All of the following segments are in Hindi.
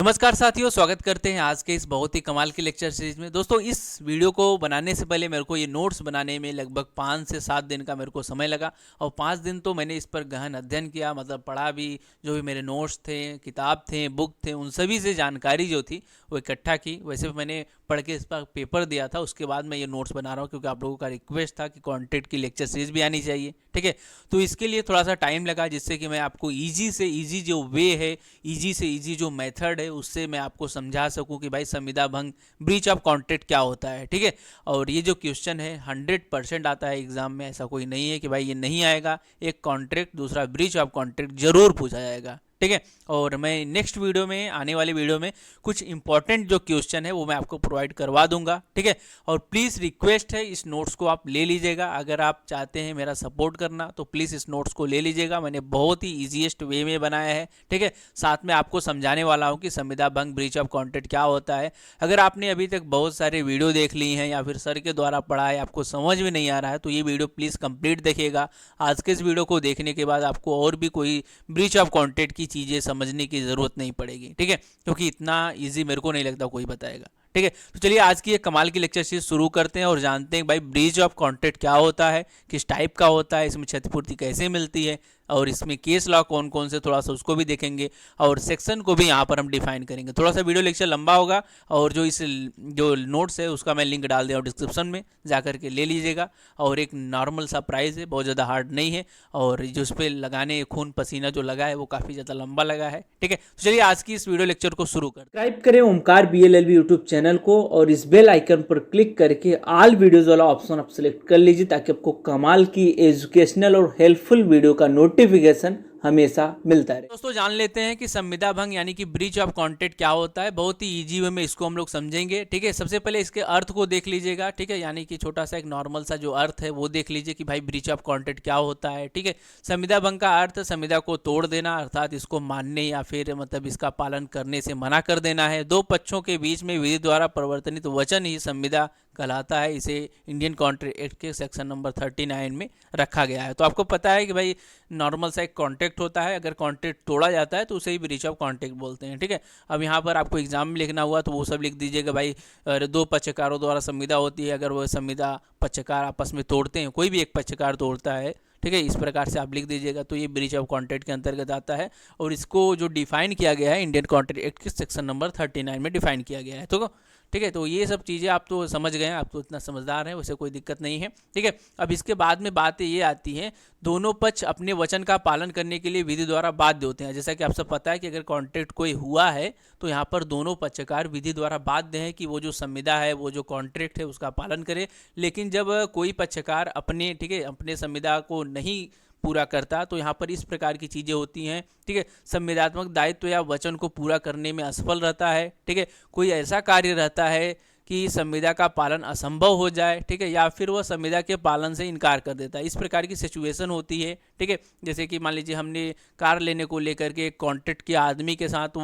नमस्कार साथियों, स्वागत करते हैं आज के इस बहुत ही कमाल की लेक्चर सीरीज में। दोस्तों, इस वीडियो को बनाने से पहले मेरे को ये नोट्स बनाने में लगभग 5 से 7 दिन का मेरे को समय लगा और 5 दिन तो मैंने इस पर गहन अध्ययन किया, मतलब पढ़ा भी। जो भी मेरे नोट्स थे, किताब थे, बुक थे, उन सभी से जानकारी जो थी वो इकट्ठा की। वैसे भी मैंने पढ़ के इस पर पेपर दिया था, उसके बाद मैं ये नोट्स बना रहा हूँ क्योंकि आप लोगों का रिक्वेस्ट था कि कंटेंट की लेक्चर सीरीज भी आनी चाहिए। ठीक है, तो इसके लिए थोड़ा सा टाइम लगा, जिससे कि मैं आपको ईजी से ईजी जो वे है, ईजी से ईजी जो मेथड है, उससे मैं आपको समझा सकूं कि भाई संविदा भंग, ब्रीच ऑफ कॉन्ट्रैक्ट क्या होता है। ठीक है, और ये जो क्वेश्चन है 100% आता है एग्जाम में, ऐसा कोई नहीं है कि भाई ये नहीं आएगा। एक कॉन्ट्रैक्ट, दूसरा ब्रीच ऑफ कॉन्ट्रैक्ट जरूर पूछा जाएगा। ठीक है, और मैं नेक्स्ट वीडियो में, आने वाली वीडियो में कुछ इंपॉर्टेंट जो क्वेश्चन है वो मैं आपको प्रोवाइड करवा दूंगा। ठीक है, और प्लीज़ रिक्वेस्ट है, इस नोट्स को आप ले लीजिएगा। अगर आप चाहते हैं मेरा सपोर्ट करना तो प्लीज़ इस नोट्स को ले लीजिएगा। मैंने बहुत ही ईजीएस्ट वे में बनाया है। ठीक है, साथ में आपको समझाने वाला हूँ कि संविदा भंग, ब्रीच ऑफ कॉन्ट्रैक्ट क्या होता है। अगर आपने अभी तक बहुत सारे वीडियो देख ली हैं या फिर सर के द्वारा पढ़ा है, आपको समझ में नहीं आ रहा है, तो ये वीडियो प्लीज़ कंप्लीट देखिएगा। आज के इस वीडियो को देखने के बाद आपको और भी कोई ब्रीच ऑफ कॉन्ट्रैक्ट की चीज़ें समझने की ज़रूरत नहीं पड़ेगी। ठीक है, क्योंकि इतना ईजी मेरे को नहीं लगता कोई बताएगा। ठीक है, तो चलिए आज की एक कमाल की लेक्चर सीरीज शुरू करते हैं और जानते हैं भाई ब्रीच ऑफ कॉन्ट्रैक्ट क्या होता है, किस टाइप का होता है, इसमें क्षतिपूर्ति कैसे मिलती है, और इसमें केस लॉ कौन कौन से, थोड़ा सा उसको भी देखेंगे और सेक्शन को भी यहाँ पर हम डिफाइन करेंगे। थोड़ा सा वीडियो लेक्चर लंबा होगा और जो नोट्स है उसका मैं लिंक डाल दिया हूँ डिस्क्रिप्शन में, जा करके ले लीजिएगा। और एक नॉर्मल सा प्राइस है, बहुत ज़्यादा हार्ड नहीं है, और जो उस पर लगाने खून पसीना जो लगा है वो काफ़ी ज़्यादा लंबा लगा है। ठीक है, तो चलिए आज की इस वीडियो लेक्चर को शुरू करते हैं। सब्सक्राइब करें ओमकार BLLB यूट्यूब चैनल को और इस बेल आइकन पर क्लिक करके ऑल वीडियोस वाला ऑप्शन आप सेलेक्ट कर लीजिए, ताकि आपको कमाल की एजुकेशनल और हेल्पफुल वीडियो का नोटिफिकेशन हमेशा मिलता रहे। दोस्तों, जान लेते हैं कि संविदा भंग यानी कि ब्रीच ऑफ कॉन्ट्रैक्ट क्या होता है। बहुत ही इजी वे में इसको हम लोग समझेंगे। ठीक है, सबसे पहले इसके अर्थ को देख लीजिएगा। ठीक है, यानी कि छोटा सा एक नॉर्मल सा जो अर्थ है वो देख लीजिए कि भाई ब्रीच ऑफ कॉन्ट्रैक्ट क्या होता है। ठीक है, संविदा भंग का अर्थ संविदा को तोड़ देना, अर्थात इसको मानने या फिर मतलब इसका पालन करने से मना कर देना है। दो पक्षों के बीच में विधि द्वारा परिवर्तनित वचन ही संविदा कहलाता है। इसे इंडियन कॉन्ट्रैक्ट एक्ट के सेक्शन नंबर 39 में रखा गया है। तो आपको पता है कि भाई नॉर्मल सा एक कॉन्ट्रैक्ट होता है, अगर कॉन्ट्रैक्ट तोड़ा जाता है तो उसे ही ब्रीच ऑफ कॉन्ट्रैक्ट बोलते हैं। ठीक है, अब यहाँ पर आपको एग्जाम में लिखना हुआ तो वो सब लिख दीजिएगा भाई। दो पक्षकारों द्वारा संविदा होती है, अगर वह संविदा पक्षकार आपस में तोड़ते हैं, कोई भी एक पक्षकार तोड़ता है, ठीक है, इस प्रकार से आप लिख दीजिएगा, तो ये ब्रीच ऑफ कॉन्ट्रैक्ट के अंतर्गत आता है। और इसको जो डिफाइन किया गया है इंडियन कॉन्ट्रैक्ट एक्ट के सेक्शन नंबर 39 में डिफाइन किया गया है। तो ठीक है, तो ये सब चीज़ें आप तो समझ गए हैं, आप तो इतना समझदार हैं, वैसे कोई दिक्कत नहीं है। ठीक है, अब इसके बाद में बातें ये आती हैं, दोनों पक्ष अपने वचन का पालन करने के लिए विधि द्वारा बाध्य होते हैं। जैसा कि आप सब पता है कि अगर कॉन्ट्रैक्ट कोई हुआ है तो यहाँ पर दोनों पक्षकार विधि द्वारा बाध्य हैं कि वो जो संविदा है, वो जो कॉन्ट्रैक्ट है, उसका पालन करे। लेकिन जब कोई पक्षकार अपने, ठीक है, अपने संविदा को नहीं पूरा करता तो यहाँ पर इस प्रकार की चीज़ें होती हैं। ठीक है, संविदात्मक दायित्व या वचन को पूरा करने में असफल रहता है। ठीक है, कोई ऐसा कार्य रहता है कि संविदा का पालन असंभव हो जाए। ठीक है, या फिर वह संविदा के पालन से इनकार कर देता है, इस प्रकार की सिचुएशन होती है। ठीक है, जैसे कि मान लीजिए हमने कार लेने को लेकर के कॉन्ट्रैक्ट किया आदमी के साथ,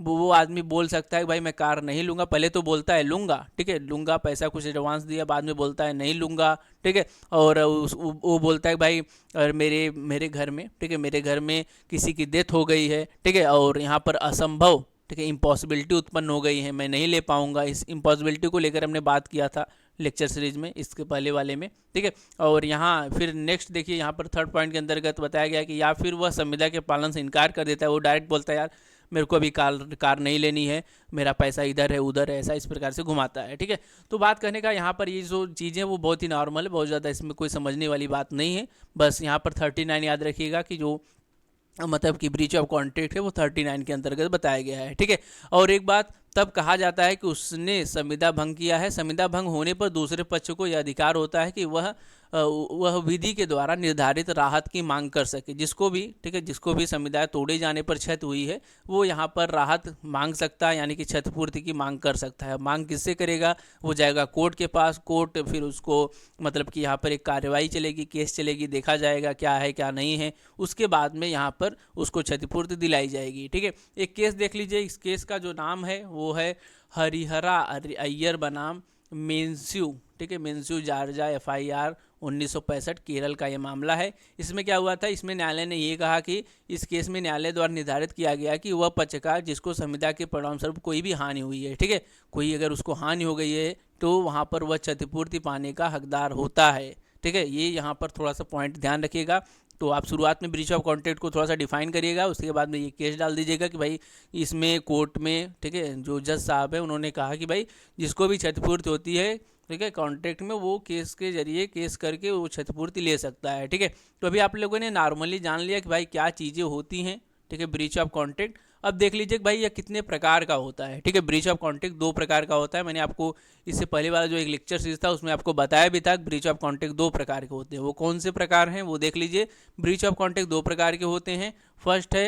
वो आदमी बोल सकता है भाई मैं कार नहीं लूँगा, पहले तो बोलता है लूँगा, ठीक है, लूँगा, पैसा कुछ एडवांस दिया, बाद में बोलता है नहीं लूँगा। ठीक है, और वो बोलता है भाई और मेरे घर में, ठीक है, मेरे घर में किसी की डेथ हो गई है। ठीक है, और यहाँ पर असंभव, ठीक है, इम्पॉसिबिलिटी उत्पन्न हो गई है, मैं नहीं ले पाऊंगा। इस इम्पॉसिबिलिटी को लेकर हमने बात किया था लेक्चर सीरीज में, इसके पहले वाले में। ठीक है, और यहाँ फिर नेक्स्ट देखिए, यहाँ पर थर्ड पॉइंट के अंतर्गत बताया गया कि या फिर वह संविदा के पालन से इनकार कर देता है, वो डायरेक्ट बोलता है यार मेरे को अभी कार नहीं लेनी है, मेरा पैसा इधर है उधर है, ऐसा इस प्रकार से घुमाता है। ठीक है, तो बात करने का यहाँ पर ये जो चीज़ें वो बहुत ही नॉर्मल है, बहुत ज़्यादा इसमें कोई समझने वाली बात नहीं है। बस यहाँ पर 39 याद रखिएगा कि जो मतलब कि ब्रीच ऑफ कॉन्ट्रैक्ट है वो 39 के अंतर्गत बताया गया है। ठीक है, और एक बात तब कहा जाता है कि उसने संविदा भंग किया है। संविदा भंग होने पर दूसरे पक्ष को यह अधिकार होता है कि वह विधि के द्वारा निर्धारित राहत की मांग कर सके। जिसको भी, ठीक है, जिसको भी संविदा तोड़े जाने पर क्षति हुई है वो यहाँ पर राहत मांग सकता है, यानी कि क्षतिपूर्ति की मांग कर सकता है। मांग किससे करेगा? वो जाएगा कोर्ट के पास, कोर्ट फिर उसको मतलब कि यहाँ पर एक कार्रवाई चलेगी, केस चलेगी, देखा जाएगा क्या है क्या नहीं है, उसके बाद में यहाँ पर उसको क्षतिपूर्ति दिलाई जाएगी। ठीक है, एक केस देख लीजिए, इस केस का जो नाम है वो है हरिहरा अय्यर बनाम मेंस्यू। ठीक है, मेंस्यू जार्जा FIR 1965 केरल का ये मामला है। इसमें क्या हुआ था, इसमें न्यायालय ने ये कहा कि इस केस में न्यायालय द्वारा निर्धारित किया गया कि वह पक्षकार जिसको संविदा के परिणामस्वरूप कोई भी हानि हुई है, ठीक है, कोई अगर उसको हानि हो गई है तो वहाँ पर वह क्षतिपूर्ति पाने का हकदार होता है, ठीक है। ये यहाँ पर थोड़ा सा पॉइंट ध्यान रखिएगा। तो आप शुरुआत में ब्रीच ऑफ कॉन्ट्रैक्ट को थोड़ा सा डिफाइन करिएगा, उसके बाद में ये केस डाल दीजिएगा कि भाई इसमें कोर्ट में, ठीक है, जो जज साहब है उन्होंने कहा कि भाई जिसको भी क्षतिपूर्ति होती है, ठीक है, कॉन्ट्रैक्ट में, वो केस के जरिए केस करके वो क्षतिपूर्ति ले सकता है, ठीक है। तो अभी आप लोगों ने नॉर्मली जान लिया कि भाई क्या चीज़ें होती हैं, ठीक है, ब्रीच ऑफ कॉन्ट्रैक्ट। अब देख लीजिए कि भाई यह कितने प्रकार का होता है, ठीक है। ब्रीच ऑफ कॉन्ट्रैक्ट 2 प्रकार का होता है। मैंने आपको इससे पहले वाला जो एक लेक्चर सीरीज था उसमें आपको बताया भी था ब्रीच ऑफ कॉन्ट्रैक्ट 2 प्रकार के होते हैं। वो कौन से प्रकार हैं वो देख लीजिए। ब्रीच ऑफ कॉन्ट्रैक्ट 2 प्रकार के होते हैं। फर्स्ट है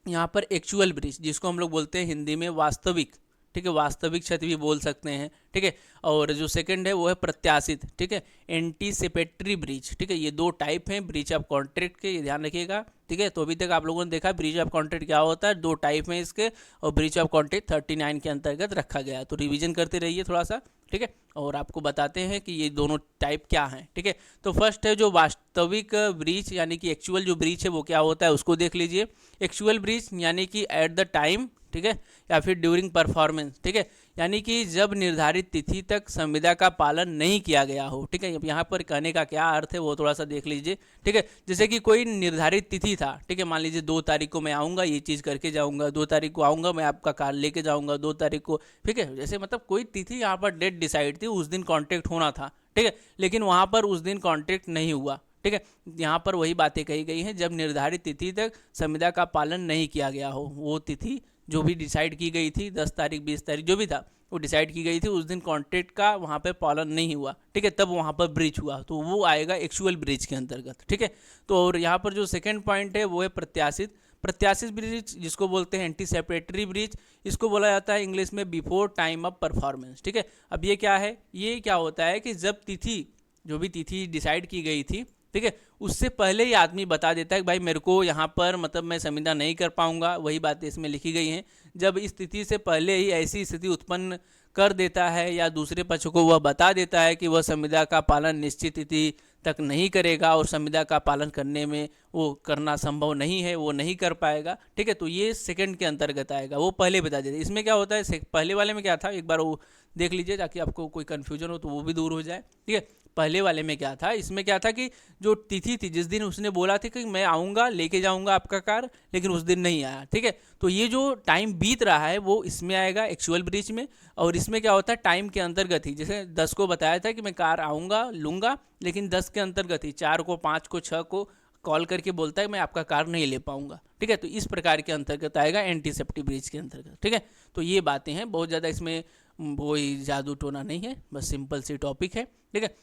यहाँ पर एक्चुअल ब्रीच, जिसको हम लोग बोलते हैं हिंदी में वास्तविक, ठीक है, वास्तविक क्षति भी बोल सकते हैं, ठीक है। और जो सेकंड है वो है प्रत्याशित, ठीक है, एंटीसिपेटरी ब्रीच, ठीक है। ये 2 टाइप हैं ब्रीच ऑफ कॉन्ट्रैक्ट के, ये ध्यान रखिएगा, ठीक है। तो अभी तक आप लोगों ने देखा ब्रीच ऑफ कॉन्ट्रैक्ट क्या होता है, 2 टाइप हैं इसके, और ब्रीच ऑफ कॉन्ट्रैक्ट 39 के अंतर्गत रखा गया है। तो रिवीजन करते रहिए थोड़ा सा, ठीक है, और आपको बताते हैं कि ये दोनों टाइप क्या हैं, ठीक है। तो फर्स्ट है जो वास्तविक ब्रीच यानी कि एक्चुअल जो ब्रीच है वो क्या होता है उसको देख लीजिए। एक्चुअल ब्रीच यानी कि एट द टाइम, ठीक है, या फिर ड्यूरिंग परफॉर्मेंस, ठीक है, यानी कि जब निर्धारित तिथि तक संविदा का पालन नहीं किया गया हो, ठीक है। अब यहाँ पर कहने का क्या अर्थ है वो थोड़ा सा देख लीजिए, ठीक है। जैसे कि कोई निर्धारित तिथि था, ठीक है, मान लीजिए 2 तारीख को मैं आऊँगा, ये चीज़ करके जाऊँगा, 2 तारीख को आऊँगा, मैं आपका कार लेके जाऊँगा 2 तारीख को, ठीक है। जैसे मतलब कोई तिथि यहाँ पर डेट डिसाइड थी, उस दिन कॉन्ट्रैक्ट होना था, ठीक है, लेकिन वहाँ पर उस दिन कॉन्ट्रैक्ट नहीं हुआ, ठीक है। यहाँ पर वही बातें कही गई हैं, जब निर्धारित तिथि तक संविदा का पालन नहीं किया गया हो, वो तिथि जो भी डिसाइड की गई थी 10 तारीख 20 तारीख जो भी था वो डिसाइड की गई थी, उस दिन कॉन्ट्रैक्ट का वहाँ पे पालन नहीं हुआ, ठीक है, तब वहाँ पर ब्रीच हुआ, तो वो आएगा एक्चुअल ब्रीच के अंतर्गत, ठीक है। तो और यहाँ पर जो सेकंड पॉइंट है वो है प्रत्याशित। प्रत्याशित ब्रीच जिसको बोलते हैं एंटीसिपेटरी ब्रीच, इसको बोला जाता है इंग्लिश में बिफोर टाइम ऑफ परफॉर्मेंस, ठीक है। अब ये क्या है, ये क्या होता है कि जब तिथि, जो भी तिथि डिसाइड की गई थी, ठीक है, उससे पहले ही आदमी बता देता है कि भाई मेरे को यहाँ पर मतलब मैं संविदा नहीं कर पाऊंगा, वही बातें इसमें लिखी गई हैं। जब इस तिथि से पहले ही ऐसी स्थिति उत्पन्न कर देता है या दूसरे पक्ष को वह बता देता है कि वह संविदा का पालन निश्चित तिथि तक नहीं करेगा और संविदा का पालन करने में वो करना संभव नहीं है, वो नहीं कर पाएगा, ठीक है, तो ये सेकंड के अंतर्गत आएगा, वो पहले बता देते। इसमें क्या होता है, पहले वाले में क्या था एक बार वो देख लीजिए ताकि आपको कोई कन्फ्यूजन हो तो वो भी दूर हो जाए, ठीक है। पहले वाले में क्या था, इसमें क्या था कि जो तिथि थी जिस दिन उसने बोला था कि मैं आऊँगा लेके जाऊँगा आपका कार, लेकिन उस दिन नहीं आया, ठीक है, तो ये जो टाइम बीत रहा है वो इसमें आएगा एक्चुअल ब्रीच में। और इसमें क्या होता है, टाइम के अंतर्गत ही, जैसे 10 को बताया था कि मैं कार आऊँगा लूँगा, लेकिन 10 के अंतर्गत ही 4 को 5 को 6 को कॉल करके बोलता है मैं आपका कार नहीं ले पाऊंगा, ठीक है, तो इस प्रकार के अंतर्गत आएगा एंटीसेप्टिव ब्रीच के अंतर्गत, ठीक है। तो ये बातें हैं, बहुत ज़्यादा इसमें कोई जादू टोना नहीं है, बस सिंपल सी टॉपिक है, ठीक है।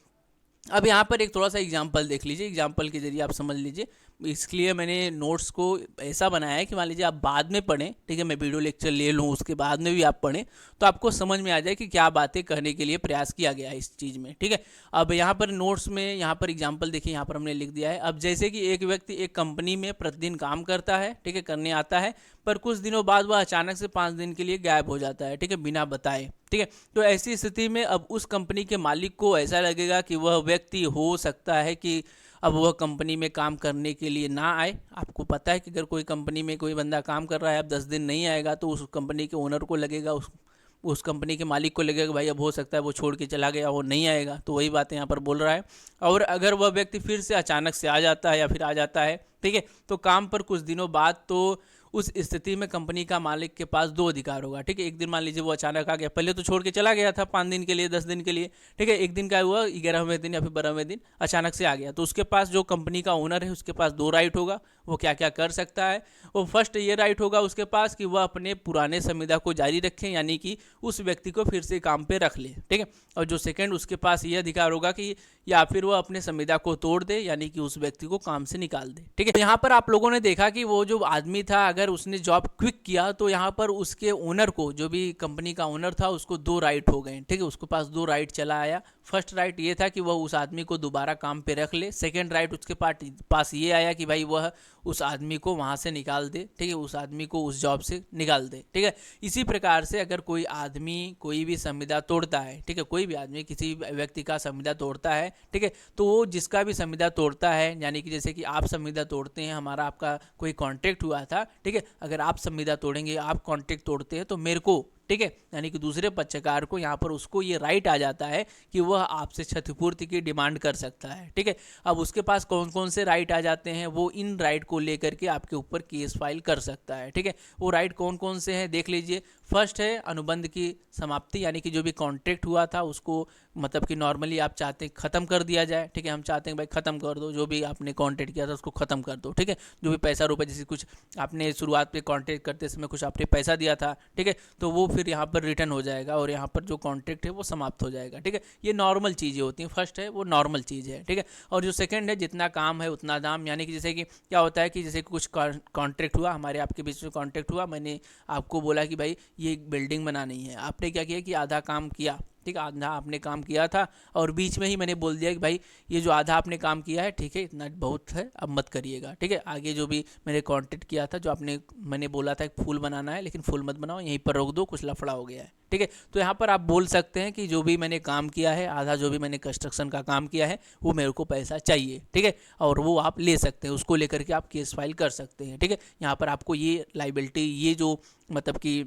अब यहाँ पर एक थोड़ा सा एग्जाम्पल देख लीजिए, एग्जाम्पल के जरिए आप समझ लीजिए। इसलिए मैंने नोट्स को ऐसा बनाया है कि मान लीजिए आप बाद में पढ़ें, ठीक है, मैं वीडियो लेक्चर ले लूँ उसके बाद में भी आप पढ़ें तो आपको समझ में आ जाए कि क्या बातें कहने के लिए प्रयास किया गया है इस चीज़ में, ठीक है। अब यहाँ पर नोट्स में यहाँ पर एग्जाम्पल देखिए, यहाँ पर हमने लिख दिया है। अब जैसे कि एक व्यक्ति एक कंपनी में प्रतिदिन काम करता है, ठीक है, करने आता है, पर कुछ दिनों बाद वह अचानक से 5 दिन के लिए गायब हो जाता है, ठीक है, बिना बताए, ठीक है। तो ऐसी स्थिति में अब उस कंपनी के मालिक को ऐसा लगेगा कि वह व्यक्ति हो सकता है कि अब वह कंपनी में काम करने के लिए ना आए। आपको पता है कि अगर कोई कंपनी में कोई बंदा काम कर रहा है, अब 10 दिन नहीं आएगा तो उस कंपनी के ओनर को लगेगा, उस कंपनी के मालिक को लगेगा भाई अब हो सकता है वो छोड़ के चला गया, वो नहीं आएगा, तो वही बात यहाँ पर बोल रहा है। और अगर वह व्यक्ति फिर से अचानक से आ जाता है या फिर आ जाता है, ठीक है, तो काम पर कुछ दिनों बाद, तो उस स्थिति में कंपनी का मालिक के पास 2 अधिकार होगा, ठीक है। एक दिन मान लीजिए वो अचानक आ गया, पहले तो छोड़ के चला गया था 5 दिन के लिए 10 दिन के लिए, ठीक है, एक दिन का हुआ 11वें दिन या फिर 12वें दिन अचानक से आ गया, तो उसके पास जो कंपनी का ओनर है उसके पास 2 राइट होगा, वो क्या क्या कर सकता है। वो फर्स्ट ये राइट होगा उसके पास कि वह अपने पुराने संविदा को जारी रखें, यानी कि उस व्यक्ति को फिर से काम पे रख ले, ठीक है। और जो सेकंड उसके पास ये अधिकार होगा कि या फिर वह अपने संविदा को तोड़ दे, यानी कि उस व्यक्ति को काम से निकाल दे, ठीक है। यहाँ पर आप लोगों ने देखा कि वो जो आदमी था अगर अगर उसने जॉब क्विक किया तो यहाँ पर उसके ओनर को, जो भी कंपनी का ओनर था, उसको 2 राइट हो गए, ठीक है, उसके पास 2 राइट चला आया। फर्स्ट राइट ये था कि वह उस आदमी को दोबारा काम पे रख ले। सेकंड राइट उसके पास ये आया कि भाई वह उस आदमी को वहाँ से निकाल दे, ठीक है, उस आदमी को उस जॉब से निकाल दे, ठीक है। इसी प्रकार से अगर कोई आदमी कोई भी संविदा तोड़ता है, ठीक है, कोई भी आदमी किसी व्यक्ति का संविदा तोड़ता है, ठीक है, तो वो जिसका भी संविदा तोड़ता है, यानी कि जैसे कि आप संविदा तोड़ते हैं, हमारा आपका कोई कॉन्ट्रैक्ट हुआ था, ठीक है, अगर आप संविदा तोड़ेंगे, आप कॉन्ट्रैक्ट तोड़ते हैं, तो मेरे को, ठीक है, यानी कि दूसरे पक्षकार को यहाँ पर उसको ये राइट आ जाता है कि वह आपसे क्षतिपूर्ति की डिमांड कर सकता है, ठीक है। अब उसके पास कौन कौन से राइट आ जाते हैं, वो इन राइट को लेकर के आपके ऊपर केस फाइल कर सकता है, ठीक है। वो राइट कौन कौन से हैं देख लीजिए। फर्स्ट है अनुबंध की समाप्ति, यानी कि जो भी कॉन्ट्रैक्ट हुआ था उसको मतलब कि नॉर्मली आप चाहते हैं ख़त्म कर दिया जाए, ठीक है, हम चाहते हैं भाई ख़त्म कर दो, जो भी आपने कॉन्ट्रैक्ट किया था उसको ख़त्म कर दो, ठीक है। जो भी पैसा रुपये, जैसे कुछ आपने शुरुआत पे कॉन्ट्रैक्ट करते समय कुछ आपने पैसा दिया था, ठीक है, तो वो फिर यहाँ पर रिटर्न हो जाएगा और यहाँ पर जो कॉन्ट्रैक्ट है वो समाप्त हो जाएगा, ठीक है। ये नॉर्मल चीज़ें होती हैं। फर्स्ट है वो नॉर्मल चीज़ है, ठीक है। और जो सेकंड है जितना काम है उतना दाम, यानी कि जैसे कि क्या होता है कि जैसे कुछ कॉन्ट्रैक्ट हुआ, हमारे आपके बीच में कॉन्ट्रैक्ट हुआ, मैंने आपको बोला कि भाई ये एक बिल्डिंग बनानी है, आपने क्या किया कि आधा काम किया, ठीक है, आधा आपने काम किया था और बीच में ही मैंने बोल दिया कि भाई ये जो आधा आपने काम किया है, ठीक है, इतना बहुत है, अब मत करिएगा, ठीक है। आगे जो भी मैंने कॉन्ट्रैक्ट किया था, जो आपने मैंने बोला था एक फूल बनाना है, लेकिन फूल मत बनाओ, यहीं पर रोक दो, कुछ लफड़ा हो गया है, ठीक है। तो यहाँ पर आप बोल सकते हैं कि जो भी मैंने काम किया है, आधा जो भी मैंने कंस्ट्रक्शन का काम किया है, वो मेरे को पैसा चाहिए, ठीक है, और वो आप ले सकते हैं, उसको लेकर के आप केस फाइल कर सकते हैं, ठीक है। यहाँ पर आपको ये लाइबिलिटी, ये जो मतलब कि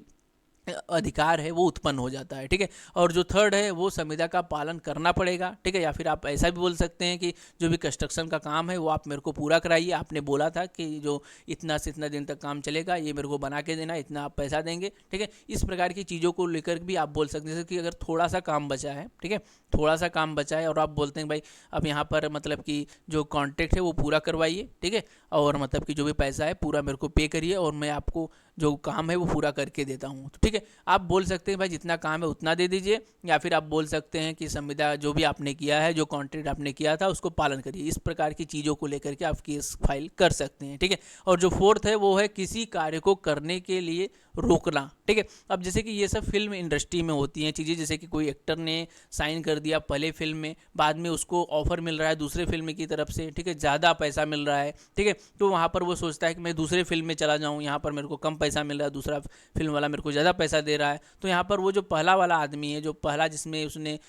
अधिकार है वो उत्पन्न हो जाता है, ठीक है। और जो थर्ड है वो संविदा का पालन करना पड़ेगा, ठीक है, या फिर आप ऐसा भी बोल सकते हैं कि जो भी कंस्ट्रक्शन का काम है वो आप मेरे को पूरा कराइए, आपने बोला था कि जो इतना से इतना दिन तक काम चलेगा ये मेरे को बना के देना, इतना आप पैसा देंगे, ठीक है। इस प्रकार की चीज़ों को लेकर भी आप बोल सकते हैं, जैसे कि अगर थोड़ा सा काम बचा है, ठीक है, थोड़ा सा काम बचा है और आप बोलते हैं भाई अब यहाँ पर मतलब कि जो कॉन्ट्रैक्ट है वो पूरा करवाइए, ठीक है, और मतलब कि जो भी पैसा है पूरा मेरे को पे करिए और मैं आपको जो काम है वो पूरा करके देता हूँ, तो ठीक है। आप बोल सकते हैं भाई जितना काम है उतना दे दीजिए, या फिर आप बोल सकते हैं कि संविदा जो भी आपने किया है, जो कॉन्ट्रैक्ट आपने किया था उसको पालन करिए। इस प्रकार की चीज़ों को लेकर के आप केस फाइल कर सकते हैं, ठीक है। और जो फोर्थ है वो है किसी कार्य को करने के लिए रोकना, ठीक है। अब जैसे कि ये सब फिल्म इंडस्ट्री में होती हैं चीज़ें, जैसे कि कोई एक्टर ने साइन कर दिया पहले फिल्म में, बाद में उसको ऑफर मिल रहा है दूसरे फिल्म की तरफ से, ठीक है, ज़्यादा पैसा मिल रहा है, ठीक है, तो वहाँ पर वो सोचता है कि मैं दूसरे फिल्म में चला जाऊँ, यहाँ पर मेरे को कम पैसा मिल रहा है, दूसरा फिल्म वाला मेरे को ज़्यादा पैसा दे रहा है। तो यहाँ पर वो जो पहला वाला आदमी है, जो पहला जिसमें उसने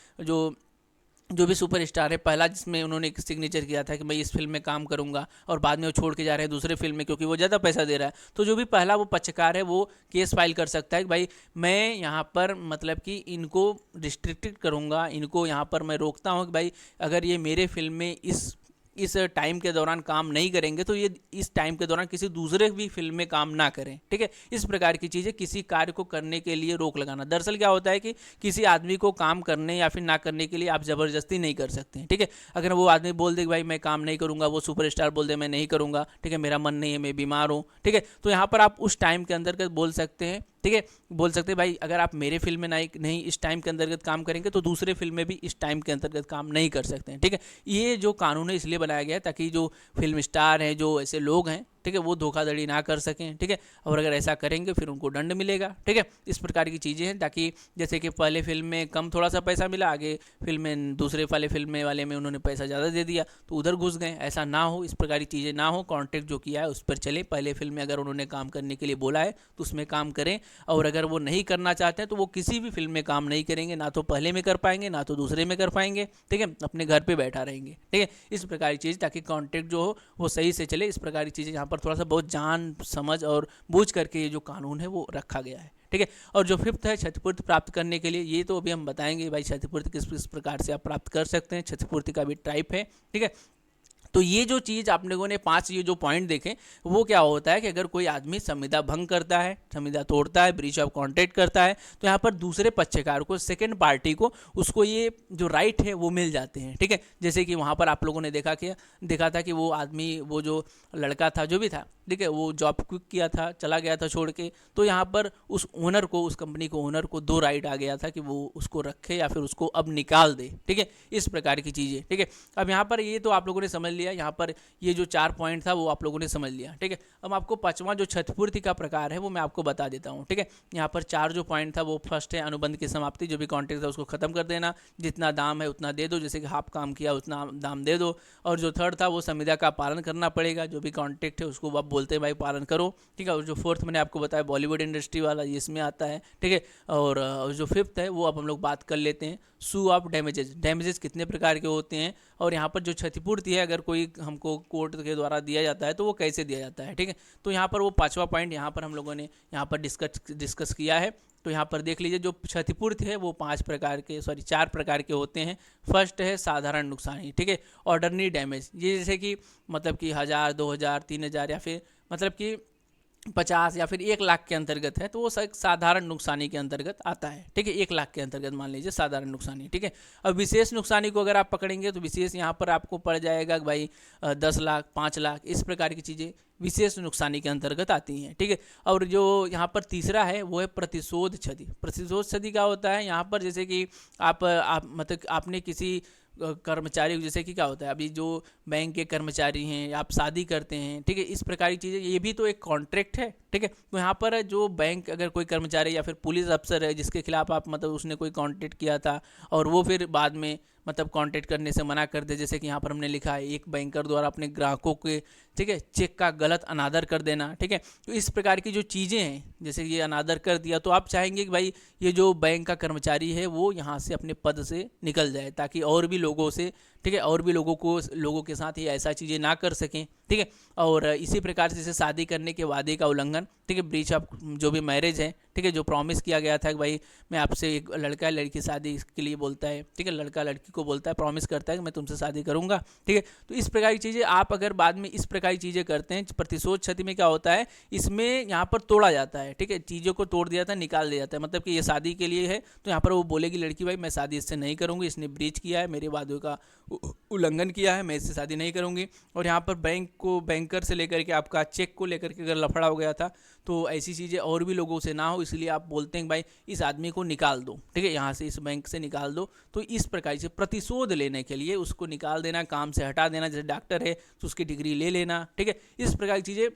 जो भी सुपरस्टार है, पहला जिसमें उन्होंने एक सिग्नेचर किया था कि मैं इस फिल्म में काम करूंगा, और बाद में वो छोड़ के जा रहे हैं दूसरे फिल्म में क्योंकि वो ज़्यादा पैसा दे रहा है, तो जो भी पहला वो पक्षकार है वो केस फाइल कर सकता है कि भाई मैं यहाँ पर मतलब कि इनको रिस्ट्रिक्टेड करूँगा, इनको यहाँ पर मैं रोकता हूँ कि भाई अगर ये मेरे फिल्म में इस टाइम के दौरान काम नहीं करेंगे तो ये इस टाइम के दौरान किसी दूसरे भी फिल्म में काम ना करें, ठीक है। इस प्रकार की चीज़ें किसी कार्य को करने के लिए रोक लगाना। दरअसल क्या होता है कि किसी आदमी को काम करने या फिर ना करने के लिए आप ज़बरदस्ती नहीं कर सकते, ठीक है। अगर वो आदमी बोल दे कि भाई मैं काम नहीं करूँगा, वो सुपरस्टार बोल दे मैं नहीं करूँगा, ठीक है, मेरा मन नहीं है, मैं बीमार हूँ, ठीक है, तो यहाँ पर आप उस टाइम के अंदर बोल सकते हैं, ठीक है, बोल सकते हैं भाई अगर आप मेरे फिल्म में नहीं इस टाइम के अंतर्गत काम करेंगे तो दूसरे फिल्म में भी इस टाइम के अंतर्गत काम नहीं कर सकते हैं, ठीक है। ये जो कानून है इसलिए बनाया गया है ताकि जो फिल्म स्टार हैं, जो ऐसे लोग हैं, ठीक है, वो धोखाधड़ी ना कर सकें, ठीक है, और अगर ऐसा करेंगे फिर उनको दंड मिलेगा, ठीक है। इस प्रकार की चीज़ें हैं ताकि जैसे कि पहले फिल्म में कम थोड़ा सा पैसा मिला, आगे फिल्म में दूसरे वाले फिल्म वाले में उन्होंने पैसा ज़्यादा दे दिया तो उधर घुस गए, ऐसा ना हो, इस प्रकार की चीज़ें ना हो, कॉन्ट्रैक्ट जो किया है उस पर चले। पहले फिल्म में अगर उन्होंने काम करने के लिए बोला है तो उसमें काम करें, और अगर वो नहीं करना चाहते हैं तो वो किसी भी फिल्म में काम नहीं करेंगे, ना तो पहले में कर पाएंगे ना तो दूसरे में कर पाएंगे, ठीक है, अपने घर पे बैठा रहेंगे, ठीक है। इस प्रकार की चीज़ ताकि कॉन्ट्रैक्ट जो हो वो सही से चले, इस प्रकार की चीज़ें यहाँ पर थोड़ा सा बहुत जान समझ और बूझ करके ये जो कानून है वो रखा गया है, ठीक है। और जो फिफ्थ है क्षतिपूर्ति प्राप्त करने के लिए, ये तो अभी हम बताएंगे भाई क्षतिपूर्ति किस प्रकार से आप प्राप्त कर सकते हैं, क्षतिपूर्ति का भी टाइप है, ठीक है। तो ये जो चीज़ आप लोगों ने 5 ये जो पॉइंट देखे वो क्या होता है कि अगर कोई आदमी संविदा भंग करता है, संविदा तोड़ता है, ब्रीच ऑफ कॉन्ट्रैक्ट करता है, तो यहाँ पर दूसरे पक्षकार को, सेकंड पार्टी को, उसको ये जो राइट है वो मिल जाते हैं, ठीक है। जैसे कि वहाँ पर आप लोगों ने देखा था कि वो आदमी, वो जो लड़का था जो भी था, ठीक है, वो जॉब क्विक किया था, चला गया था छोड़ के, तो यहाँ पर उस ओनर को, उस कंपनी को ओनर को 2 राइट आ गया था कि वो उसको रखे या फिर उसको अब निकाल दे, ठीक है। इस प्रकार की चीज़ें, ठीक है। अब यहाँ पर ये तो आप लोगों ने समझ लिया, यहाँ पर ये जो 4 पॉइंट था वो आप लोगों ने समझ लिया, ठीक है। अब आपको पांचवा जो क्षतिपूर्ति का प्रकार है वो मैं आपको बता देता हूँ, ठीक है। यहाँ पर 4 जो पॉइंट था वो फर्स्ट है अनुबंध की समाप्ति, जो भी कॉन्ट्रैक्ट था उसको खत्म कर देना, जितना दाम है उतना दे दो, जैसे कि हाफ काम किया उतना दाम दे दो। और जो थर्ड था वो संविदा का पालन करना पड़ेगा, जो भी कॉन्ट्रैक्ट है उसको आप बोलते हैं भाई पालन करो, ठीक है। और जो फोर्थ मैंने आपको बताया बॉलीवुड इंडस्ट्री वाला, ये इसमें आता है, ठीक है। और जो फिफ्थ है वो अब हम लोग बात कर लेते हैं, सू ऑफ डैमेजेस। डैमेजेस कितने प्रकार के होते हैं और यहाँ पर जो क्षतिपूर्ति है अगर कोई हमको कोर्ट के द्वारा दिया जाता है तो वो कैसे दिया जाता है, ठीक है। तो यहाँ पर वो पांचवा पॉइंट यहाँ पर हम लोगों ने यहाँ पर डिस्कस किया है। तो यहाँ पर देख लीजिए जो क्षतिपूर्ति है वो 4 प्रकार के होते हैं। फर्स्ट है साधारण नुकसानी, ठीक है, ऑर्डनरी डैमेज, ये जैसे कि मतलब कि 1000, 2000, 3000 या फिर मतलब कि 50 या फिर 1 लाख के अंतर्गत है, तो वो साधारण नुकसानी के अंतर्गत आता है, ठीक है। 1 लाख के अंतर्गत मान लीजिए साधारण नुकसानी, ठीक है। अब विशेष नुकसानी को अगर आप पकड़ेंगे तो विशेष यहाँ पर आपको पड़ जाएगा भाई 10 लाख, 5 लाख, इस प्रकार की चीज़ें विशेष नुकसानी के अंतर्गत आती हैं, ठीक है। और जो यहाँ पर तीसरा है वो है प्रतिशोध क्षति। प्रतिशोध क्षति क्या होता है, यहाँ पर जैसे कि आप मतलब आपने किसी कर्मचारी, जैसे कि क्या होता है अभी जो बैंक के कर्मचारी हैं, आप शादी करते हैं, ठीक है, इस प्रकार की चीज़ें, ये भी तो एक कॉन्ट्रैक्ट है, ठीक है। तो यहाँ पर जो बैंक अगर कोई कर्मचारी या फिर पुलिस अफसर है जिसके खिलाफ आप मतलब उसने कोई कॉन्ट्रैक्ट किया था और वो फिर बाद में मतलब कॉन्टैक्ट करने से मना कर दे, जैसे कि यहाँ पर हमने लिखा है एक बैंकर द्वारा अपने ग्राहकों के, ठीक है, चेक का गलत अनादर कर देना, ठीक है। तो इस प्रकार की जो चीज़ें हैं, जैसे ये अनादर कर दिया, तो आप चाहेंगे कि भाई ये जो बैंक का कर्मचारी है वो यहाँ से अपने पद से निकल जाए, ताकि और भी लोगों से, ठीक है, और भी लोगों के साथ ये ऐसा चीज़ें ना कर सकें, ठीक है। और इसी प्रकार से जैसे शादी करने के वादे का उल्लंघन, ठीक है, ब्रीच ऑफ जो भी मैरिज है, ठीक है, जो प्रॉमिस किया गया था कि भाई मैं आपसे, एक लड़का लड़की शादी के लिए बोलता है, ठीक है, लड़का लड़की को बोलता है, प्रॉमिस करता है कि मैं तुमसे शादी करूंगा, ठीक है। तो इस प्रकार की चीज़ें आप अगर बाद में इस प्रकार की चीज़ें करते हैं, प्रतिशोध क्षति में क्या होता है, इसमें यहाँ पर तोड़ा जाता है, ठीक है, चीज़ों को तोड़ दिया जाता है, निकाल दिया जाता है। मतलब कि ये शादी के लिए है तो यहाँ पर वो बोलेगी लड़की भाई मैं शादी इससे नहीं करूँगी, इसने ब्रीच किया है, मेरे वादों का उल्लंघन किया है, मैं इससे शादी नहीं करूँगी। और यहाँ पर बैंकर से लेकर के आपका चेक को लेकर के अगर लफड़ा हो गया था तो ऐसी चीज़ें और भी लोगों से ना हो, इसलिए आप बोलते हैं भाई इस आदमी को निकाल दो, ठीक है, यहाँ से इस बैंक से निकाल दो। तो इस प्रकार से प्रतिशोध लेने के लिए उसको निकाल देना, काम से हटा देना, जैसे डॉक्टर है तो उसकी डिग्री ले लेना, ठीक है, इस प्रकार की चीज़ें,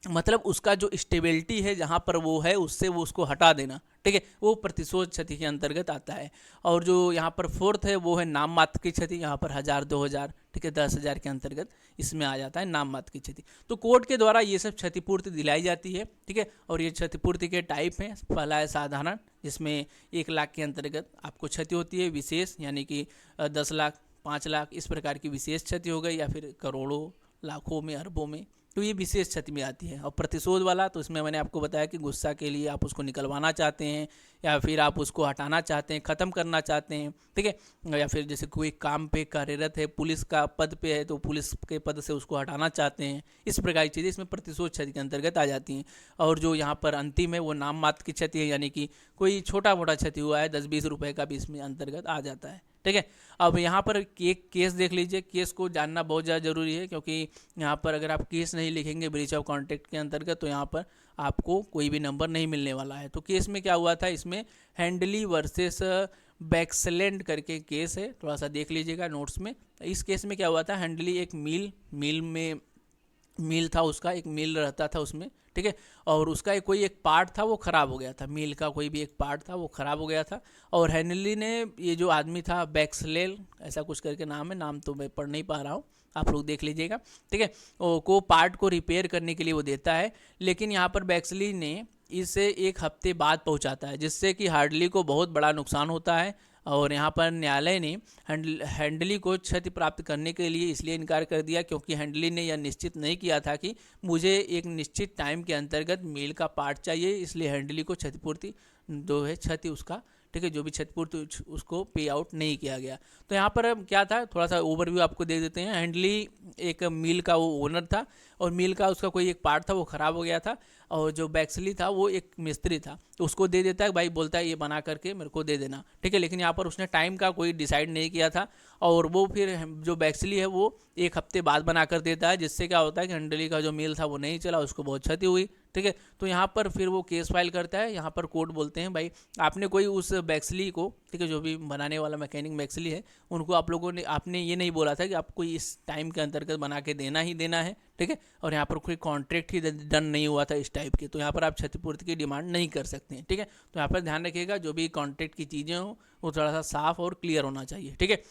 मतलब उसका जो स्टेबिलिटी है जहाँ पर वो है उससे वो उसको हटा देना, ठीक है, वो प्रतिशोध क्षति के अंतर्गत आता है। और जो यहाँ पर फोर्थ है वो है नाम मात्र की क्षति, यहाँ पर 1000, 2000, ठीक है, 10,000 के अंतर्गत इसमें आ जाता है नाम मात्र की क्षति। तो कोर्ट के द्वारा ये सब क्षतिपूर्ति दिलाई जाती है, ठीक है। और ये क्षतिपूर्ति के टाइप हैं, पहला है साधारण, जिसमें 1 लाख के अंतर्गत आपको क्षति होती है। विशेष यानी कि 10 लाख, 5 लाख, इस प्रकार की विशेष क्षति हो गई, या फिर करोड़ों, लाखों में, अरबों में, तो ये विशेष क्षति में आती है। और प्रतिशोध वाला तो इसमें मैंने आपको बताया कि गुस्सा के लिए आप उसको निकलवाना चाहते हैं या फिर आप उसको हटाना चाहते हैं, ख़त्म करना चाहते हैं, ठीक है। या फिर जैसे कोई काम पे कार्यरत है, पुलिस का पद पे है तो पुलिस के पद से उसको हटाना चाहते हैं, इस प्रकार की चीज़ें इसमें प्रतिशोध क्षति के अंतर्गत आ जाती हैं। और जो यहाँ पर अंतिम है वो नाम मात्र की क्षति है, यानी कि कोई छोटा मोटा क्षति हुआ है 10-20 रुपये का भी इसमें अंतर्गत आ जाता है, ठीक है। अब यहाँ पर एक केस देख लीजिए, केस को जानना बहुत ज़्यादा ज़रूरी है, क्योंकि यहाँ पर अगर आप केस नहीं लिखेंगे ब्रीच ऑफ कॉन्ट्रैक्ट के अंतर्गत तो यहाँ पर आपको कोई भी नंबर नहीं मिलने वाला है। तो केस में क्या हुआ था, इसमें हैंडली वर्सेस बैक्सलैंड करके केस है, थोड़ा सा देख लीजिएगा नोट्स में। इस केस में क्या हुआ था, हैंडली एक मील था, उसका एक मील रहता था उसमें, ठीक है, और उसका कोई एक पार्ट था वो ख़राब हो गया था, मील का कोई भी एक पार्ट था वो ख़राब हो गया था। और हेनली ने, ये जो आदमी था बैक्सलेल ऐसा कुछ करके नाम है, नाम तो मैं पढ़ नहीं पा रहा हूँ, आप लोग देख लीजिएगा, ठीक है, को पार्ट को रिपेयर करने के लिए वो देता है। लेकिन यहाँ पर बैक्सली ने इसे 1 हफ्ते बाद पहुँचाता है, जिससे कि हार्डली को बहुत बड़ा नुकसान होता है। और यहाँ पर न्यायालय ने हैंडली को क्षति प्राप्त करने के लिए इसलिए इनकार कर दिया क्योंकि हैंडली ने यह निश्चित नहीं किया था कि मुझे एक निश्चित टाइम के अंतर्गत मील का पार्ट चाहिए, इसलिए हैंडली को क्षतिपूर्ति जो है क्षति उसका, ठीक है, जो भी क्षतिपूर्ति उसको पे आउट नहीं किया गया। तो यहाँ पर क्या था, थोड़ा सा ओवरव्यू आपको दे देते हैं। हैंडली एक मील का वो ओनर था और मील का उसका कोई एक पार्ट था वो ख़राब हो गया था, और जो बैक्सली था वो एक मिस्त्री था, तो उसको दे देता है, भाई बोलता है ये बना करके मेरे को दे देना, ठीक है। लेकिन यहाँ पर उसने टाइम का कोई डिसाइड नहीं किया था, और वो फिर जो बैक्सली है वो 1 हफ्ते बाद बना कर देता है, जिससे क्या होता है कि हैंडली का जो मील था वो नहीं चला, उसको बहुत क्षति हुई, ठीक है। तो यहाँ पर फिर वो केस फाइल करता है, यहाँ पर कोर्ट बोलते हैं भाई आपने कोई उस बैक्सली को, ठीक है, जो भी बनाने वाला मैकेनिक बैक्सली है, उनको आप लोगों ने, आपने ये नहीं बोला था कि आपको इस टाइम के अंतर्गत बना के देना ही देना है, ठीक है, और यहाँ पर कोई कॉन्ट्रैक्ट ही डन नहीं हुआ था इस टाइप के, तो यहाँ पर आप क्षतिपूर्ति की डिमांड नहीं कर सकते हैं, ठीक है। तो यहाँ पर ध्यान रखिएगा, जो भी कॉन्ट्रैक्ट की चीज़ें हो वो थोड़ा सा साफ और क्लियर होना चाहिए, ठीक है।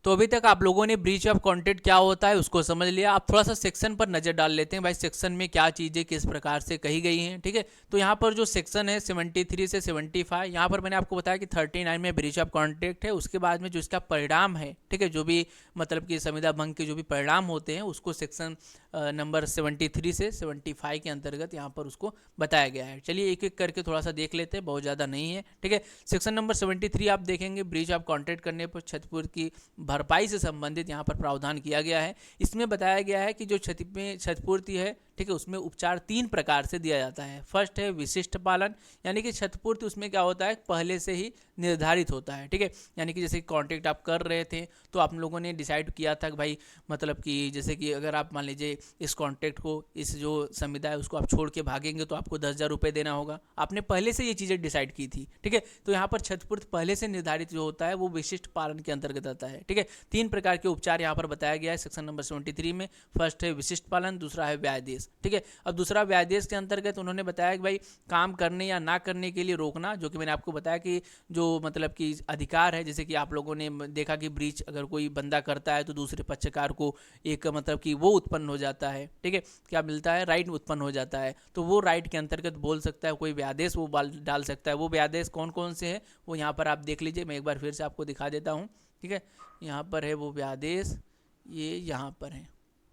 तो अभी तक आप लोगों ने ब्रीच ऑफ कॉन्ट्रैक्ट क्या होता है उसको समझ लिया। आप थोड़ा सा सेक्शन पर नज़र डाल लेते हैं, भाई सेक्शन में क्या चीज़ें किस प्रकार से कही गई हैं, ठीक है। तो यहाँ पर जो सेक्शन है 73 से 75, यहाँ पर मैंने आपको बताया कि 39 में ब्रीच ऑफ कॉन्ट्रैक्ट है, उसके बाद में जो इसका परिणाम है, ठीक है, जो भी मतलब कि संविदा भंग के जो भी परिणाम होते हैं उसको सेक्शन नंबर 73 से 75 के अंतर्गत यहाँ पर उसको बताया गया है। चलिए एक एक करके थोड़ा सा देख लेते हैं, बहुत ज़्यादा नहीं है, ठीक है। सेक्शन नंबर 73 आप देखेंगे, ब्रीच ऑफ कॉन्ट्रैक्ट करने पर क्षतिपूर्ति की भरपाई से संबंधित यहाँ पर प्रावधान किया गया है। इसमें बताया गया है कि जो क्षतिपूर्ति है, ठीक है, उसमें उपचार 3 प्रकार से दिया जाता है। फर्स्ट है विशिष्ट पालन, यानी कि क्षतिपूर्ति उसमें क्या होता है, पहले से ही निर्धारित होता है, ठीक है। यानी कि जैसे कॉन्ट्रैक्ट आप कर रहे थे तो आप लोगों ने डिसाइड किया था कि भाई मतलब कि जैसे कि अगर आप मान लीजिए इस कॉन्ट्रैक्ट को, इस जो संविदा है उसको आप छोड़ के भागेंगे तो आपको 10,000 रुपये देना होगा, आपने पहले से ये चीज़ें डिसाइड की थी, ठीक है। तो यहाँ पर क्षतिपूर्ति पहले से निर्धारित जो होता है वो विशिष्ट पालन के अंतर्गत आता है, ठीक है। 3 प्रकार के उपचार यहाँ पर बताया गया है सेक्शन नंबर 73 में। फर्स्ट है विशिष्ट पालन, दूसरा है व्यादेश, ठीक है। अब दूसरा व्यादेश के अंतर्गत उन्होंने बताया कि भाई काम करने या ना करने के लिए रोकना, जो कि मैंने आपको बताया कि जो मतलब कि अधिकार है, जैसे कि आप लोगों ने देखा कि ब्रीच अगर कोई बंदा करता है तो दूसरे पक्षकार को एक मतलब कि वो उत्पन्न हो जाता है, ठीक है, क्या मिलता है, राइट उत्पन्न हो जाता है। तो वो राइट के अंतर्गत बोल सकता है, कोई व्यादेश वो डाल सकता है। वो व्यादेश कौन कौन से हैं वो यहाँ पर आप देख लीजिए, मैं एक बार फिर से आपको दिखा देता हूँ, ठीक है। यहाँ पर है वो व्यादेश, ये यहाँ पर है,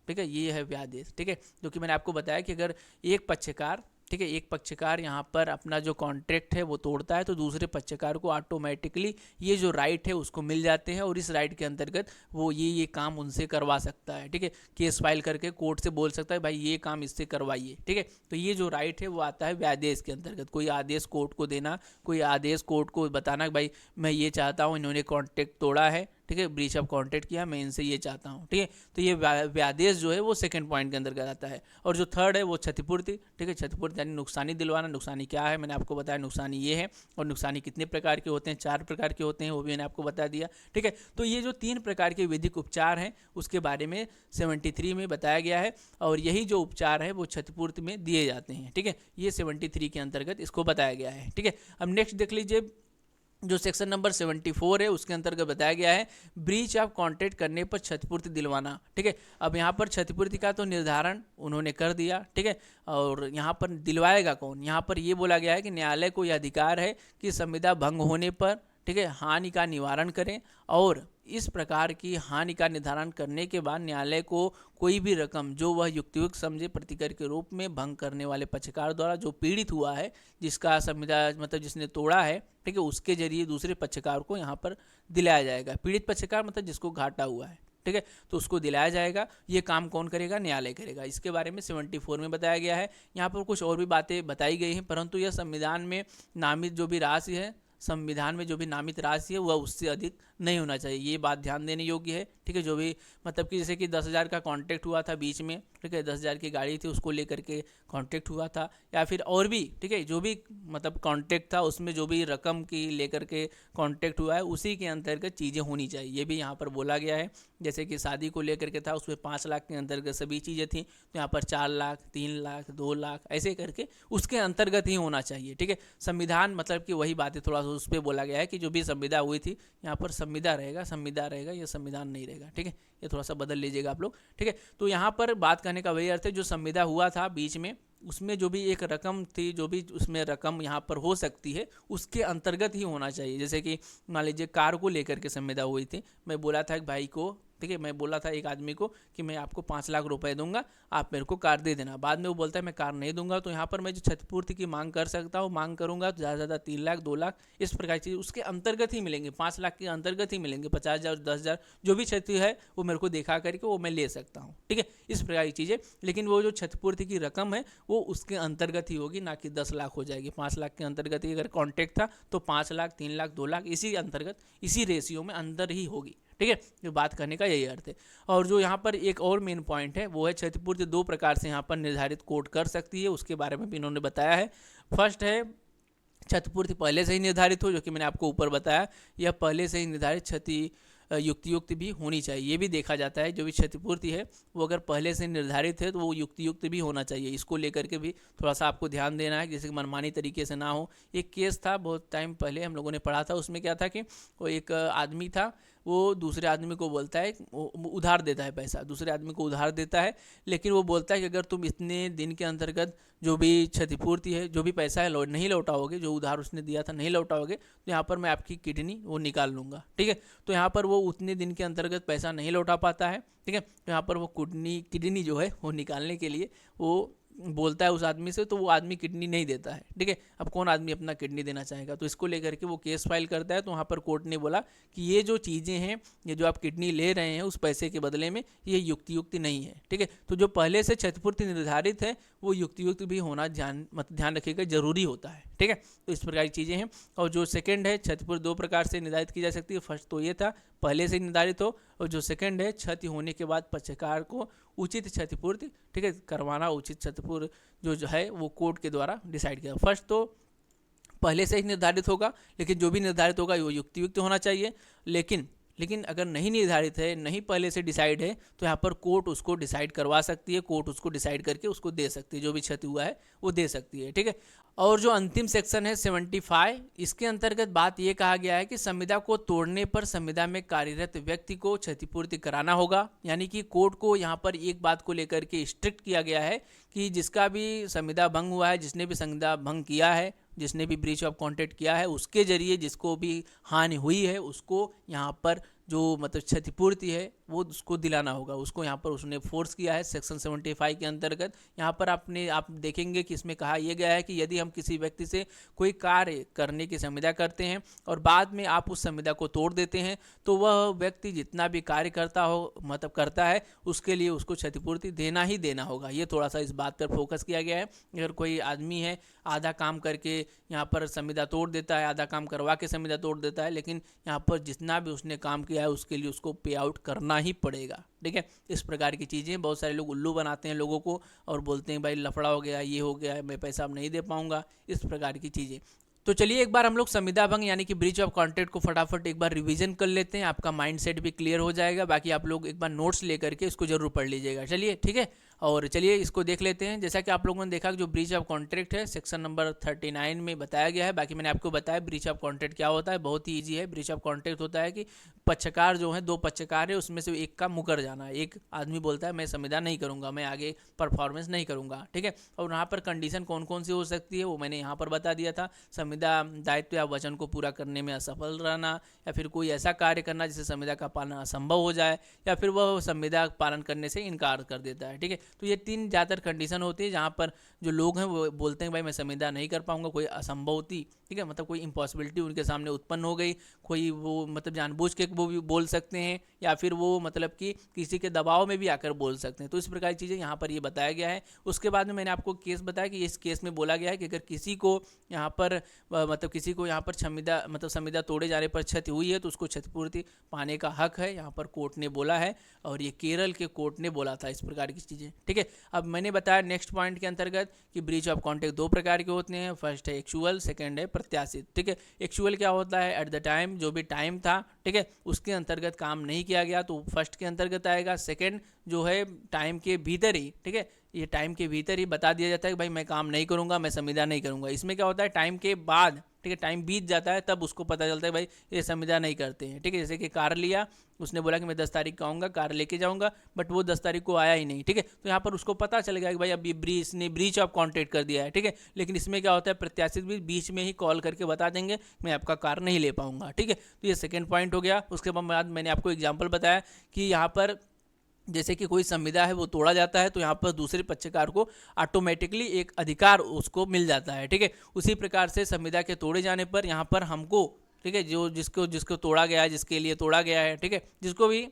ठीक है, ये है व्यादेश, ठीक है। जो कि मैंने आपको बताया कि अगर एक पक्षकार, ठीक है, एक पक्षकार यहाँ पर अपना जो कॉन्ट्रैक्ट है वो तोड़ता है तो दूसरे पक्षकार को ऑटोमेटिकली ये जो राइट है उसको मिल जाते हैं और इस राइट के अंतर्गत वो ये काम उनसे करवा सकता है, ठीक है। केस फाइल करके कोर्ट से बोल सकता है भाई ये काम इससे करवाइए, ठीक है। तो ये जो राइट है वो आता है व्यादेश के अंतर्गत। कोई आदेश कोर्ट को देना, कोई आदेश कोर्ट को बताना कि भाई मैं ये चाहता हूँ, इन्होंने कॉन्ट्रैक्ट तोड़ा है, ठीक है, ब्रीच ऑफ कॉन्ट्रैक्ट किया, मैं इनसे ये चाहता हूँ, ठीक है। तो ये व्यादेश जो है वो सेकंड पॉइंट के अंतर्गत आता है। और जो थर्ड है वो क्षतिपूर्ति, ठीक है। क्षतिपूर्ति यानी नुकसानी दिलवाना। नुकसानी क्या है, मैंने आपको बताया नुकसानी ये है, और नुकसानी कितने प्रकार के होते हैं, 4 प्रकार के होते हैं, वो भी मैंने आपको बता दिया, ठीक है। तो ये जो 3 प्रकार के विधिक उपचार हैं उसके बारे में 73 में बताया गया है, और यही जो उपचार है वो क्षतिपूर्ति में दिए जाते हैं, ठीक है। ये 73 के अंतर्गत इसको बताया गया है, ठीक है। अब नेक्स्ट देख लीजिए, जो सेक्शन नंबर 74 है उसके अंतर्गत बताया गया है ब्रीच ऑफ कॉन्ट्रैक्ट करने पर क्षतिपूर्ति दिलवाना, ठीक है। अब यहाँ पर क्षतिपूर्ति का तो निर्धारण उन्होंने कर दिया, ठीक है, और यहाँ पर दिलवाएगा कौन, यहाँ पर ये बोला गया है कि न्यायालय को यह अधिकार है कि संविदा भंग होने पर, ठीक है, हानि का निवारण करें, और इस प्रकार की हानि का निर्धारण करने के बाद न्यायालय को कोई भी रकम जो वह युक्तियुक्त समझे प्रतिकर के रूप में भंग करने वाले पक्षकार द्वारा जो पीड़ित हुआ है, जिसका संविदा मतलब जिसने तोड़ा है, ठीक है, उसके जरिए दूसरे पक्षकार को यहाँ पर दिलाया जाएगा। पीड़ित पक्षकार मतलब जिसको घाटा हुआ है, ठीक है, तो उसको दिलाया जाएगा। ये काम कौन करेगा, न्यायालय करेगा। इसके बारे में 74 में बताया गया है। यहाँ पर कुछ और भी बातें बताई गई हैं, परंतु यह संविधान में नामित जो भी राशि है, संविधान में जो भी नामित राशि है वह उससे अधिक नहीं होना चाहिए, ये बात ध्यान देने योग्य है, ठीक है। जो भी मतलब कि जैसे कि 10,000 का कॉन्ट्रैक्ट हुआ था बीच में, ठीक है, 10,000 की गाड़ी थी उसको लेकर के कॉन्ट्रैक्ट हुआ था, या फिर और भी, ठीक है, जो भी मतलब कॉन्ट्रैक्ट था उसमें जो भी रकम की लेकर के कॉन्ट्रैक्ट हुआ है उसी के अंतर्गत चीज़ें होनी चाहिए, ये भी यहाँ पर बोला गया है। जैसे कि शादी को लेकर के था उसमें 5 लाख के अंतर्गत सभी चीज़ें थी, तो यहाँ पर 4 लाख, 3 लाख, 2 लाख ऐसे करके उसके अंतर्गत ही होना चाहिए, ठीक है। संविधान मतलब कि वही बातें थोड़ा सा उस पर बोला गया है कि जो भी संविदा हुई थी, यहाँ पर संविदा रहेगा, ये संविधान नहीं रहेगा, ठीक है, ये थोड़ा सा बदल लीजिएगा आप लोग, ठीक है। तो यहाँ पर बात करने का वही अर्थ है, जो संविदा हुआ था बीच में उसमें जो भी एक रकम थी, जो भी उसमें रकम यहाँ पर हो सकती है उसके अंतर्गत ही होना चाहिए। जैसे कि मान लीजिए कार को लेकर के संविदा हुई थी, मैं बोला था कि भाई को, ठीक है, मैं बोला था एक आदमी को कि मैं आपको 5 लाख रुपए दूंगा, आप मेरे को कार दे देना। बाद में वो बोलता है मैं कार नहीं दूंगा, तो यहाँ पर मैं जो क्षतिपूर्ति की मांग कर सकता हूँ, मांग करूंगा तो ज़्यादा से ज़्यादा 3 लाख, 2 लाख इस प्रकार की चीज़ उसके अंतर्गत ही मिलेंगे, 5 लाख के अंतर्गत ही मिलेंगे। 50,000 और 10,000 जो भी क्षति है वो मेरे को दिखा करके वो मैं ले सकता हूँ, ठीक है, इस प्रकार की चीज़ें। लेकिन वो जो क्षतिपूर्ति की रकम है वो उसके अंतर्गत ही होगी, ना कि 10 लाख हो जाएगी। 5 लाख के अंतर्गत ही अगर कॉन्ट्रैक्ट था तो 5 लाख, 3 लाख, 2 लाख इसी अंतर्गत, इसी रेशियो में अंदर ही होगी, ठीक है। जो बात करने का यही अर्थ है। और जो यहाँ पर एक और मेन पॉइंट है वो है क्षतिपूर्ति 2 प्रकार से यहाँ पर निर्धारित कोर्ट कर सकती है, उसके बारे में भी इन्होंने बताया है। फर्स्ट है क्षतिपूर्ति पहले से ही निर्धारित हो, जो कि मैंने आपको ऊपर बताया, या पहले से ही निर्धारित क्षति युक्तियुक्त भी होनी चाहिए। ये भी देखा जाता है जो भी क्षतिपूर्ति है वो अगर पहले से निर्धारित है तो वो युक्तियुक्त भी होना चाहिए। इसको लेकर के भी थोड़ा सा आपको ध्यान देना है, जैसे कि मनमानी तरीके से ना हो। एक केस था बहुत टाइम पहले हम लोगों ने पढ़ा था, उसमें क्या था कि वो एक आदमी था, वो दूसरे आदमी को बोलता है, वो उधार देता है पैसा, दूसरे आदमी को उधार देता है, लेकिन वो बोलता है कि अगर तुम इतने दिन के अंतर्गत जो भी क्षतिपूर्ति है, जो भी पैसा है नहीं लौटाओगे, जो उधार उसने दिया था नहीं लौटाओगे, तो यहाँ पर मैं आपकी किडनी वो निकाल लूँगा। ठीक है, तो यहाँ पर वो उतने दिन के अंतर्गत पैसा नहीं लौटा पाता है। ठीक है, तो यहाँ पर वो किडनी जो है वो निकालने के लिए वो बोलता है उस आदमी से, तो वो आदमी किडनी नहीं देता है। ठीक है, अब कौन आदमी अपना किडनी देना चाहेगा, तो इसको लेकर के वो केस फाइल करता है। तो वहाँ पर कोर्ट ने बोला कि ये जो चीज़ें हैं, ये जो आप किडनी ले रहे हैं उस पैसे के बदले में, ये युक्तियुक्त नहीं है। ठीक है, तो जो पहले से क्षतिपूर्ति निर्धारित है वो युक्तियुक्त भी होना ध्यान रखिएगा, जरूरी होता है। ठीक है, तो इस प्रकार की चीज़ें हैं। और जो सेकंड है, क्षतिपूर्ति दो प्रकार से निर्धारित की जा सकती है। फर्स्ट तो ये था पहले से निर्धारित हो, और जो सेकंड है क्षति होने के बाद पक्षकार को उचित क्षतिपूर्ति, ठीक है, करवाना, उचित क्षतिपूर्ति जो है वो कोर्ट के द्वारा डिसाइड किया। फर्स्ट तो पहले से ही निर्धारित होगा, लेकिन जो भी निर्धारित होगा वो युक्तियुक्त होना चाहिए। लेकिन अगर नहीं निर्धारित है, नहीं पहले से डिसाइड है, तो यहाँ पर कोर्ट उसको डिसाइड करवा सकती है, कोर्ट उसको डिसाइड करके उसको दे सकती है, जो भी क्षति हुआ है वो दे सकती है। ठीक है, और जो अंतिम सेक्शन है 75, इसके अंतर्गत बात ये कहा गया है कि संविदा को तोड़ने पर संविदा में कार्यरत व्यक्ति को क्षतिपूर्ति कराना होगा। यानी कि कोर्ट को यहाँ पर एक बात को लेकर के स्ट्रिक्ट किया गया है कि जिसका भी संविदा भंग हुआ है, जिसने भी संविदा भंग किया है, जिसने भी ब्रीच ऑफ कॉन्ट्रैक्ट किया है, उसके जरिए जिसको भी हानि हुई है उसको यहाँ पर जो मतलब क्षतिपूर्ति है वो उसको दिलाना होगा। उसको यहाँ पर उसने फोर्स किया है सेक्शन 75 के अंतर्गत। यहाँ पर आप देखेंगे कि इसमें कहा यह गया है कि यदि हम किसी व्यक्ति से कोई कार्य करने की संविदा करते हैं और बाद में आप उस संविदा को तोड़ देते हैं, तो वह व्यक्ति जितना भी कार्य करता है उसके लिए उसको क्षतिपूर्ति देना ही देना होगा। ये थोड़ा सा इस बात पर फोकस किया गया है। अगर कोई आदमी है आधा काम करके यहाँ पर संविदा तोड़ देता है, आधा काम करवा के संविदा तोड़ देता है, लेकिन यहाँ पर जितना भी उसने काम किया है उसके लिए उसको पे आउट करना ही पड़ेगा। ठीक है, इस प्रकार की चीज़ें बहुत सारे लोग उल्लू बनाते हैं लोगों को और बोलते हैं भाई लफड़ा हो गया, ये हो गया, मैं पैसा अब नहीं दे पाऊंगा, इस प्रकार की चीज़ें। तो चलिए एक बार हम लोग संविदा भंग यानी कि ब्रीच ऑफ कॉन्ट्रैक्ट को फटाफट एक बार रिवीजन कर लेते हैं, आपका माइंडसेट भी क्लियर हो जाएगा। बाकी आप लोग एक बार नोट्स लेकर के इसको जरूर पढ़ लीजिएगा। चलिए ठीक है, और चलिए इसको देख लेते हैं। जैसा कि आप लोगों ने देखा कि जो ब्रीच ऑफ कॉन्ट्रैक्ट है सेक्शन नंबर 39 में बताया गया है। बाकी मैंने आपको बताया ब्रीच ऑफ कॉन्ट्रैक्ट क्या होता है, बहुत ही ईजी है। ब्रीच ऑफ कॉन्ट्रैक्ट होता है कि पक्षकार जो है, दो पक्षकार है, उसमें से एक का मुकर जाना है। एक आदमी बोलता है मैं संविदा नहीं करूंगा, मैं आगे परफॉर्मेंस नहीं करूंगा। ठीक है, और यहाँ पर कंडीशन कौन कौन सी हो सकती है वो मैंने यहाँ पर बता दिया था। संविदा दायित्व या वचन को पूरा करने में असफल रहना, या फिर कोई ऐसा कार्य करना जिससे संविदा का पालन असंभव हो जाए, या फिर वह संविदा पालन करने से इनकार कर देता है। ठीक है, तो ये तीन ज़्यादातर कंडीशन होती है जहाँ पर जो लोग हैं वो बोलते हैं भाई मैं संविदा नहीं कर पाऊंगा, कोई असंभवती, ठीक है, मतलब कोई इम्पॉसिबिलिटी उनके सामने उत्पन्न हो गई, कोई वो मतलब जानबूझ के वो भी बोल सकते हैं, या फिर वो मतलब कि किसी के दबाव में भी आकर बोल सकते हैं। तो इस प्रकार की चीज़ें यहाँ पर ये बताया गया है। उसके बाद में मैंने आपको केस बताया कि इस केस में बोला गया है कि अगर किसी को यहाँ पर मतलब किसी को यहाँ पर संविदा तोड़े जाने पर क्षति हुई है तो उसको क्षतिपूर्ति पाने का हक है, यहाँ पर कोर्ट ने बोला है, और ये केरल के कोर्ट ने बोला था इस प्रकार की चीज़ें। ठीक है, अब मैंने बताया नेक्स्ट पॉइंट के अंतर्गत कि ब्रीच ऑफ कॉन्ट्रैक्ट दो प्रकार के होते हैं। फर्स्ट है एक्चुअल, सेकंड है प्रत्याशित। ठीक है, एक्चुअल क्या होता है, एट द टाइम, जो भी टाइम था, ठीक है, उसके अंतर्गत काम नहीं किया गया तो फर्स्ट के अंतर्गत आएगा। सेकंड जो है टाइम के भीतर ही, ठीक है, ये टाइम के भीतर ही बता दिया जाता है कि भाई मैं काम नहीं करूंगा, मैं संविदा नहीं करूंगा। इसमें क्या होता है टाइम के बाद, ठीक है, टाइम बीत जाता है तब उसको पता चलता है भाई ये संविदा नहीं करते हैं। ठीक है, जैसे कि कार लिया, उसने बोला कि मैं 10 तारीख को आऊँगा, कार लेके जाऊँगा, बट वो 10 तारीख को आया ही नहीं। ठीक है, तो यहाँ पर उसको पता चल गया कि भाई अब ये इसने ब्रीच ऑफ कॉन्ट्रैक्ट कर दिया है। ठीक है, लेकिन इसमें क्या होता है प्रत्याशित भी बीच में ही कॉल करके बता देंगे मैं आपका कार नहीं ले पाऊँगा। ठीक है, तो ये सेकेंड पॉइंट हो गया। उसके बाद मैंने आपको एग्जाम्पल बताया कि यहाँ पर जैसे कि कोई संविदा है वो तोड़ा जाता है तो यहाँ पर दूसरे पक्षकार को ऑटोमेटिकली एक अधिकार उसको मिल जाता है। ठीक है, उसी प्रकार से संविदा के तोड़े जाने पर यहाँ पर हमको, ठीक है, जो जिसको तोड़ा गया है, जिसके लिए तोड़ा गया है, ठीक है, जिसको भी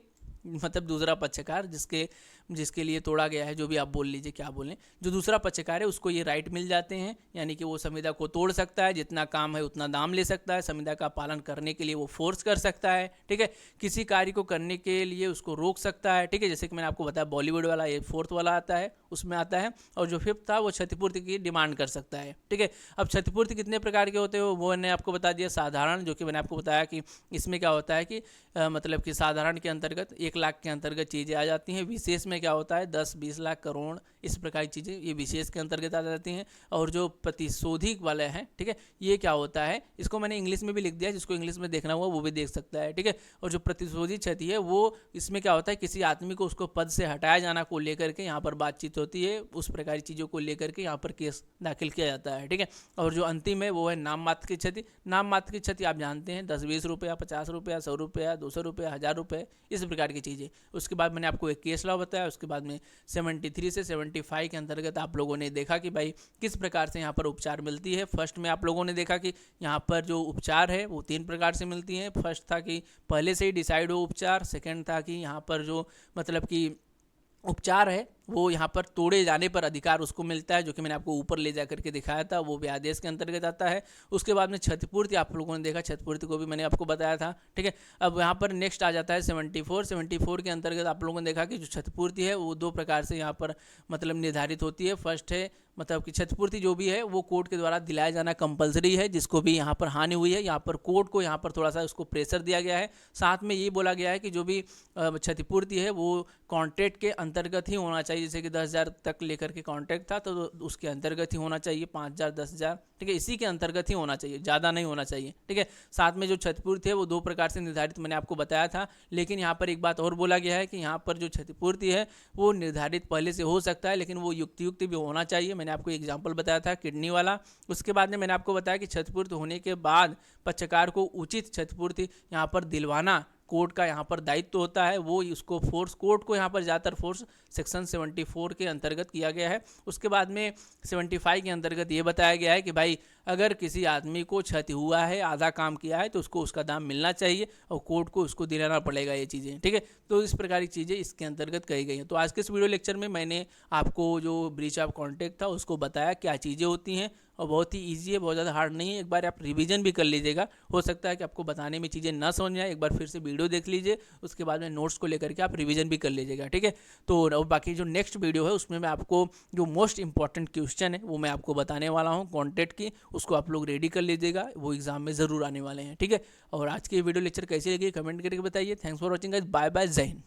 मतलब दूसरा पक्षकार जिसके जिसके लिए तोड़ा गया है, जो भी आप बोल लीजिए क्या बोलें, जो दूसरा पक्षकार है उसको ये राइट मिल जाते हैं, यानी कि वो संविदा को तोड़ सकता है, जितना काम है उतना दाम ले सकता है, संविदा का पालन करने के लिए वो फोर्स कर सकता है, ठीक है, किसी कार्य को करने के लिए उसको रोक सकता है, ठीक है, जैसे कि मैंने आपको बताया बॉलीवुड वाला ये फोर्थ वाला आता है, उसमें आता है। और जो फिफ्थ था वो क्षतिपूर्ति की डिमांड कर सकता है, ठीक है। अब क्षतिपूर्ति कितने प्रकार के होते हैं वो मैंने आपको बता दिया। साधारण, जो कि मैंने आपको बताया कि इसमें क्या होता है कि मतलब कि साधारण के अंतर्गत 1 लाख के अंतर्गत चीज़ें आ जाती हैं। विशेष में क्या होता है 10, 20 लाख, करोड़, इस प्रकार की चीज़ें ये विशेष के अंतर्गत आ जाती हैं। और जो प्रतिशोधी वाले हैं, ठीक है, ये क्या होता है, इसको मैंने इंग्लिश में भी लिख दिया, जिसको इंग्लिश में देखना हुआ वो भी देख सकता है, ठीक है। और जो प्रतिशोधी क्षति है वो इसमें क्या होता है, किसी आदमी को उसको पद से हटाया जाना को लेकर के यहाँ पर बातचीत होती है, उस प्रकार की चीज़ों को लेकर के यहाँ पर केस दाखिल किया जाता है, ठीक है। और जो अंतिम है वो है नाम मात्र की क्षति। नाम मात्र की क्षति आप जानते हैं 10, 20 रुपया, 50 रुपया, 100 रुपया, 200 रुपया, 1000 रुपये, इस प्रकार की चीज़ें। उसके बाद मैंने आपको एक केस लॉ बताया। उसके बाद में 73 से 75 के अंतर्गत आप लोगों ने देखा कि भाई किस प्रकार से यहाँ पर उपचार मिलती है। फर्स्ट में आप लोगों ने देखा कि यहाँ पर जो उपचार है वो 3 प्रकार से मिलती हैं। फर्स्ट था कि पहले से ही डिसाइड हो उपचार। सेकंड था कि यहाँ पर जो मतलब कि उपचार है वो यहाँ पर तोड़े जाने पर अधिकार उसको मिलता है, जो कि मैंने आपको ऊपर ले जा करके दिखाया था, वो भी आदेश के अंतर्गत आता है। उसके बाद में क्षतिपूर्ति आप लोगों ने देखा, क्षतिपूर्ति को भी मैंने आपको बताया था, ठीक है। अब यहाँ पर नेक्स्ट आ जाता है 74 के अंतर्गत आप लोगों ने देखा कि जो क्षतिपूर्ति है वो 2 प्रकार से यहाँ पर मतलब निर्धारित होती है। फर्स्ट है मतलब कि क्षतिपूर्ति जो भी है वो कोर्ट के द्वारा दिलाया जाना कंपलसरी है। जिसको भी यहाँ पर हानि हुई है, यहाँ पर कोर्ट को यहाँ पर थोड़ा सा उसको प्रेशर दिया गया है। साथ में ये बोला गया है कि जो भी क्षतिपूर्ति है वो कॉन्ट्रैक्ट के अंतर्गत ही होना चाहिए। जैसे कि 10,000 तक लेकर के कॉन्ट्रैक्ट था तो उसके अंतर्गत ही होना चाहिए, 5,000, 10,000, ठीक है, इसी के अंतर्गत ही होना चाहिए, ज़्यादा नहीं होना चाहिए, ठीक है। साथ में जो क्षतिपूर्ति है वो 2 प्रकार से निर्धारित मैंने आपको बताया था। लेकिन यहाँ पर एक बात और बोला गया है कि यहाँ पर जो क्षतिपूर्ति है वो निर्धारित पहले से हो सकता है, लेकिन वो युक्त भी होना चाहिए। मैंने आपको एग्जाम्पल बताया था किडनी वाला। उसके बाद में मैंने आपको बताया कि क्षतिपूर्ति होने के बाद पक्षकार को उचित क्षतिपूर्ति यहाँ पर दिलवाना कोर्ट का यहाँ पर दायित्व होता है। वो उसको फोर्स, कोर्ट को यहाँ पर ज़्यादातर फोर्स सेक्शन 74 के अंतर्गत किया गया है। उसके बाद में 75 के अंतर्गत ये बताया गया है कि भाई अगर किसी आदमी को क्षति हुआ है, आधा काम किया है, तो उसको उसका दाम मिलना चाहिए और कोर्ट को उसको दिलाना पड़ेगा ये चीज़ें, ठीक है। तो इस प्रकार की चीज़ें इसके अंतर्गत कही गई हैं। तो आज के इस वीडियो लेक्चर में मैंने आपको जो ब्रीच ऑफ कॉन्ट्रैक्ट था उसको बताया क्या चीज़ें होती हैं, और बहुत ही ईजी है, बहुत ज़्यादा हार्ड नहीं है। एक बार आप रिवीजन भी कर लीजिएगा, हो सकता है कि आपको बताने में चीज़ें ना समझ आए। एक बार फिर से वीडियो देख लीजिए, उसके बाद में नोट्स को लेकर के आप रिवीजन भी कर लीजिएगा, ठीक है। तो और बाकी जो नेक्स्ट वीडियो है उसमें मैं आपको जो मोस्ट इंपॉर्टेंट क्वेश्चन है वो मैं आपको बताने वाला हूँ कॉन्ट्रैक्ट की, उसको आप लोग रेडी कर लीजिएगा, वो एग्जाम में ज़रूर आने वाले हैं, ठीक है। और आज की वीडियो लेक्चर कैसी लगी कमेंट करके बताइए। Thanks for watching guys, bye bye, जय हिंद।